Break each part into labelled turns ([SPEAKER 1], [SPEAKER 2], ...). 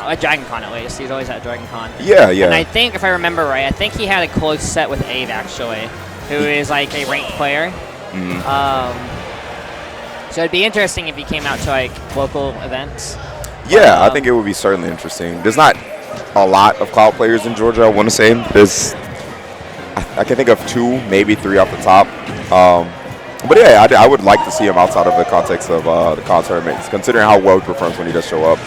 [SPEAKER 1] at Dragon Con at least. He's always at Dragon Con.
[SPEAKER 2] Yeah, yeah.
[SPEAKER 1] And I think, if I remember right, I think he had a close set with Ave, actually, who is like a ranked player. So it'd be interesting if he came out to like local events.
[SPEAKER 2] Yeah, I think it would be certainly interesting. There's not a lot of Cloud players in Georgia, I want to say. I can think of 2, maybe 3 off the top. But yeah, I would like to see him outside of the context of the COD tournaments, considering how well he performs when he does show up.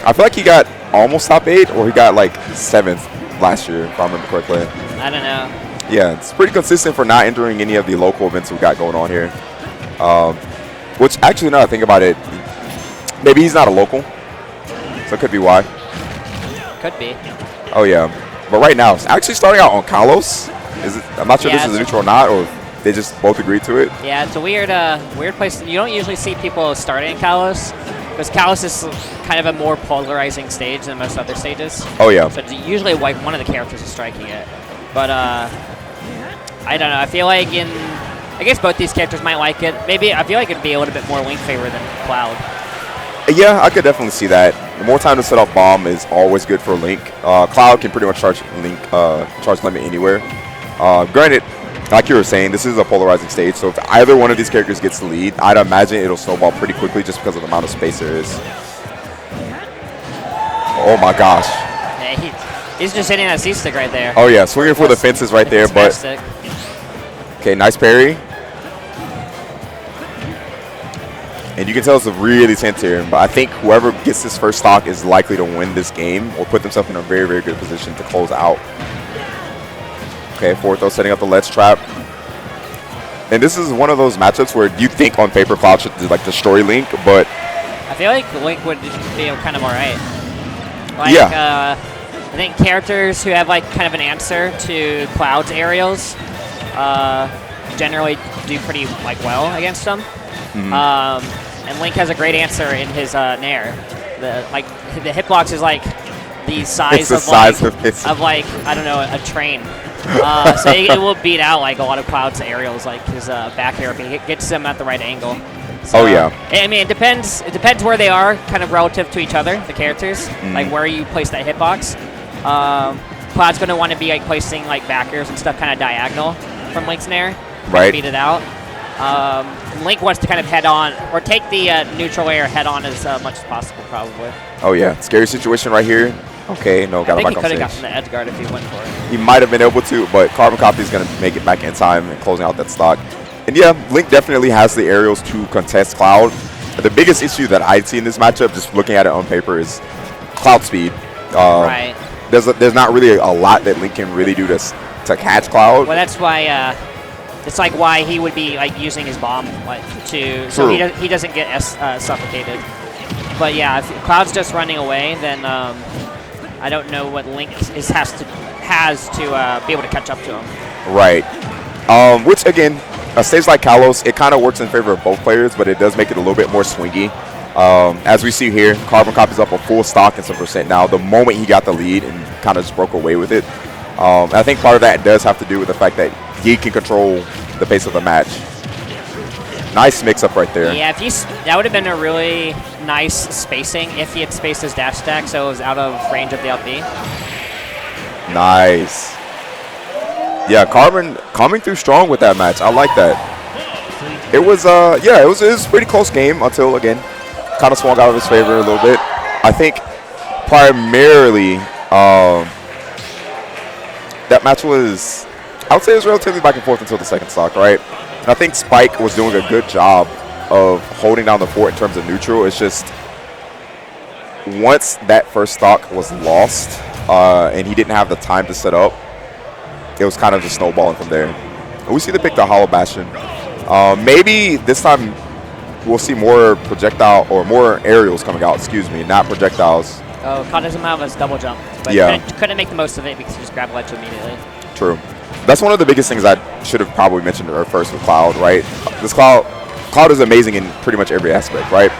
[SPEAKER 2] I feel like he got almost top 8, or he got like 7th last year, if I remember correctly.
[SPEAKER 1] I don't know.
[SPEAKER 2] Yeah, it's pretty consistent for not entering any of the local events we got going on here. Which, actually, now that I think about it, maybe he's not a local, so it could be why.
[SPEAKER 1] Could be.
[SPEAKER 2] Oh, yeah. But right now, it's actually starting out on Kalos. I'm not sure if this is a neutral or not, or they just both agreed to it.
[SPEAKER 1] Yeah, it's a weird place. You don't usually see people starting in Kalos, because Kalos is kind of a more polarizing stage than most other stages.
[SPEAKER 2] Oh, yeah.
[SPEAKER 1] So it's usually like one of the characters is striking it. But I don't know. I feel like I guess both these characters might like it. Maybe I feel like it'd be a little bit more Link favor than Cloud.
[SPEAKER 2] Yeah, I could definitely see that. The more time to set up bomb is always good for Link. Cloud can pretty much charge limit anywhere. Granted, like you were saying, this is a polarizing stage, so if either one of these characters gets the lead, I'd imagine it'll snowball pretty quickly just because of the amount of space there is. Oh my gosh.
[SPEAKER 1] Yeah, he's just hitting that C-stick right there.
[SPEAKER 2] Oh yeah, swinging for the fences right there, but... Okay, nice parry. And you can tell it's a really tense here, but I think whoever gets this first stock is likely to win this game or put themselves in a very, very good position to close out. Okay, forward throw, setting up the ledge trap. And this is one of those matchups where you think on paper Cloud should like destroy Link, but...
[SPEAKER 1] I feel like Link would be kind of alright. Like,
[SPEAKER 2] yeah.
[SPEAKER 1] I think characters who have like kind of an answer to Cloud's aerials generally do pretty like well against them. And Link has a great answer in his Nair. The hitbox is like the size of like I don't know, a train. So it will beat out like a lot of Cloud's aerials, like his back air, if he gets them at the right angle. So,
[SPEAKER 2] oh yeah.
[SPEAKER 1] I mean, it depends where they are, kind of relative to each other, the characters, like where you place that hitbox. Cloud's going to want to be like placing like back airs and stuff kind of diagonal from Link's Nair,
[SPEAKER 2] right?
[SPEAKER 1] Beat it out. Link wants to kind of head on or take the neutral air head on as much as possible, probably.
[SPEAKER 2] Oh yeah, scary situation right here. Okay, no, got him back on stage.
[SPEAKER 1] I think he could have gotten the edge guard if he went for it.
[SPEAKER 2] He might have been able to, but CarbonCopies is going to make it back in time and closing out that stock. And yeah, Link definitely has the aerials to contest Cloud. The biggest issue that I see in this matchup, just looking at it on paper, is Cloud speed.
[SPEAKER 1] Right.
[SPEAKER 2] There's not really a lot that Link can really do to catch Cloud.
[SPEAKER 1] Well, that's why it's like why he would be like using his bomb so he doesn't get suffocated. But yeah, if Cloud's just running away, then I don't know what Link has to be able to catch up to him. Right.
[SPEAKER 2] Which again, a stage like Kalos, it kind of works in favor of both players, but it does make it a little bit more swingy. As we see here, CarbonCopies up a full stock and some percent now. The moment he got the lead and kind of just broke away with it. I think part of that does have to do with the fact that he can control the pace of the match. Nice mix-up right there.
[SPEAKER 1] Yeah, that would have been a really nice spacing if he had spaced his dash stack so it was out of range of the LP.
[SPEAKER 2] Nice. Yeah, Carbon coming through strong with that match. I like that. It was it was a pretty close game until, again, kind of swung out of his favor a little bit. I think primarily that match was, I would say it was relatively back and forth until the second stock, right? And I think Spike was doing a good job of holding down the fort in terms of neutral. It's just once that first stock was lost and he didn't have the time to set up, it was kind of just snowballing from there. And we see the pick the Hollow Bastion. Maybe this time we'll see more projectile or more aerials coming out, not projectiles.
[SPEAKER 1] Oh, caught him out of his double jump. But couldn't make the most of it because he just grabbed ledge immediately.
[SPEAKER 2] True. That's one of the biggest things I should have probably mentioned first with Cloud, right? This Cloud is amazing in pretty much every aspect, right?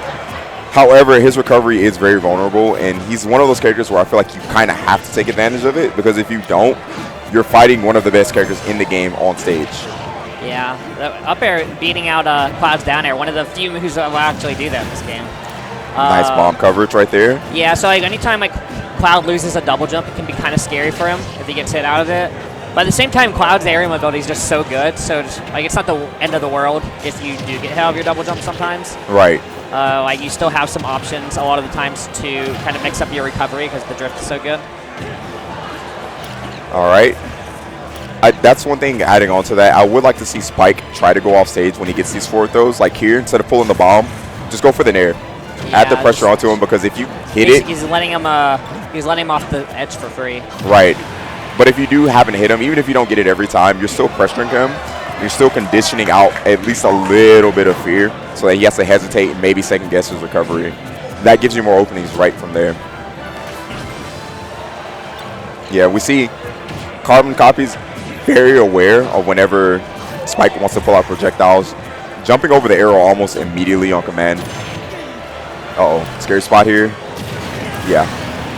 [SPEAKER 2] However, his recovery is very vulnerable, and he's one of those characters where I feel like you kind of have to take advantage of it, because if you don't, you're fighting one of the best characters in the game on stage.
[SPEAKER 1] Yeah, up air beating out Cloud's down air, one of the few who will actually do that in this game.
[SPEAKER 2] Nice bomb coverage right there.
[SPEAKER 1] Yeah, so like anytime like Cloud loses a double jump, it can be kind of scary for him if he gets hit out of it. But at the same time, Cloud's aerial mobility is just so good, so like it's not the end of the world if you do get hit out of your double jump sometimes.
[SPEAKER 2] Right.
[SPEAKER 1] Like you still have some options a lot of the times to kind of mix up your recovery because the drift is so good.
[SPEAKER 2] All right. That's one thing adding on to that. I would like to see Spike try to go off stage when he gets these forward throws. Like here, instead of pulling the bomb, just go for the nair.
[SPEAKER 1] Yeah,
[SPEAKER 2] Add the pressure onto him because if you hit it,
[SPEAKER 1] he's letting him off the edge for free.
[SPEAKER 2] Right. But if you do happen to hit him, even if you don't get it every time, you're still pressuring him. You're still conditioning out at least a little bit of fear so that he has to hesitate and maybe second guess his recovery. That gives you more openings right from there. Yeah, we see CarbonCopies very aware of whenever Spike wants to pull out projectiles, jumping over the arrow almost immediately on command. Uh-oh, scary spot here. Yeah,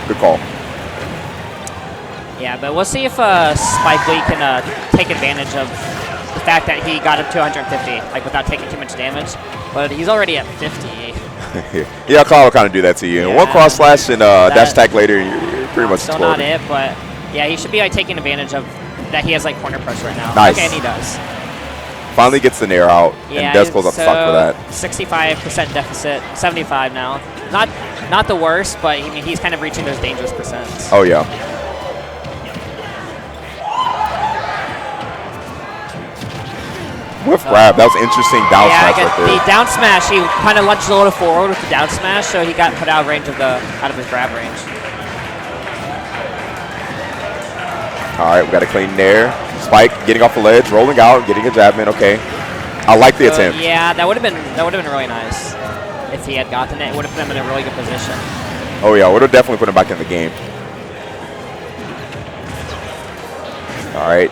[SPEAKER 2] good call.
[SPEAKER 1] Yeah, but we'll see if SpikeLee can take advantage of the fact that he got up to 150, like without taking too much damage. But he's already at 50.
[SPEAKER 2] Yeah, Cloud will kind of do that to you.
[SPEAKER 1] Yeah.
[SPEAKER 2] One cross slash and dash attack later, you're pretty much
[SPEAKER 1] still
[SPEAKER 2] exploded.
[SPEAKER 1] not it, but yeah, he should be like taking advantage of that. He has like corner press right now.
[SPEAKER 2] Nice.
[SPEAKER 1] Okay, and he does.
[SPEAKER 2] Finally gets the nair out
[SPEAKER 1] Yeah,
[SPEAKER 2] and does close up the stock for that.
[SPEAKER 1] 65% deficit, 75 now. Not the worst, but I mean, he's kind of reaching those dangerous percents.
[SPEAKER 2] Oh yeah. Whiff grab, that was interesting down
[SPEAKER 1] Yeah,
[SPEAKER 2] smash right there.
[SPEAKER 1] the down smash, he kind of lunged a little forward with the down smash, so he got put out of range of his grab range.
[SPEAKER 2] All right, we got a clean nair. Spike getting off the ledge, rolling out, getting a jab in. Okay, I like the attempt.
[SPEAKER 1] Yeah, that would have been really nice if he had gotten it. It would have put him in a really good position.
[SPEAKER 2] Oh yeah, would have definitely put him back in the game. All right.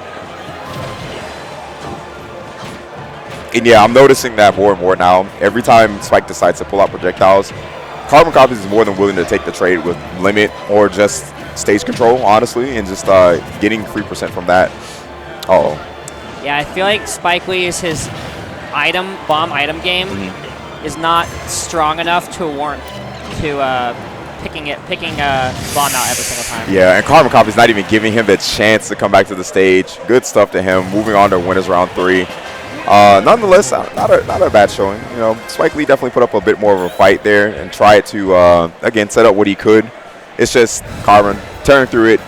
[SPEAKER 2] And yeah, I'm noticing that more and more now. Every time Spike decides to pull out projectiles, CarbonCopies is more than willing to take the trade with limit or just stage control, honestly, and just getting 3% from that. Uh-oh.
[SPEAKER 1] Yeah, I feel like SpikeLee's his bomb item game is not strong enough to warrant picking bomb out every single time.
[SPEAKER 2] Yeah, and CarbonCopies not even giving him the chance to come back to the stage. Good stuff to him. Moving on to winners round 3. Nonetheless, not a bad showing. You know, SpikeLee definitely put up a bit more of a fight there and tried to again set up what he could. It's just Carbon tearing through it,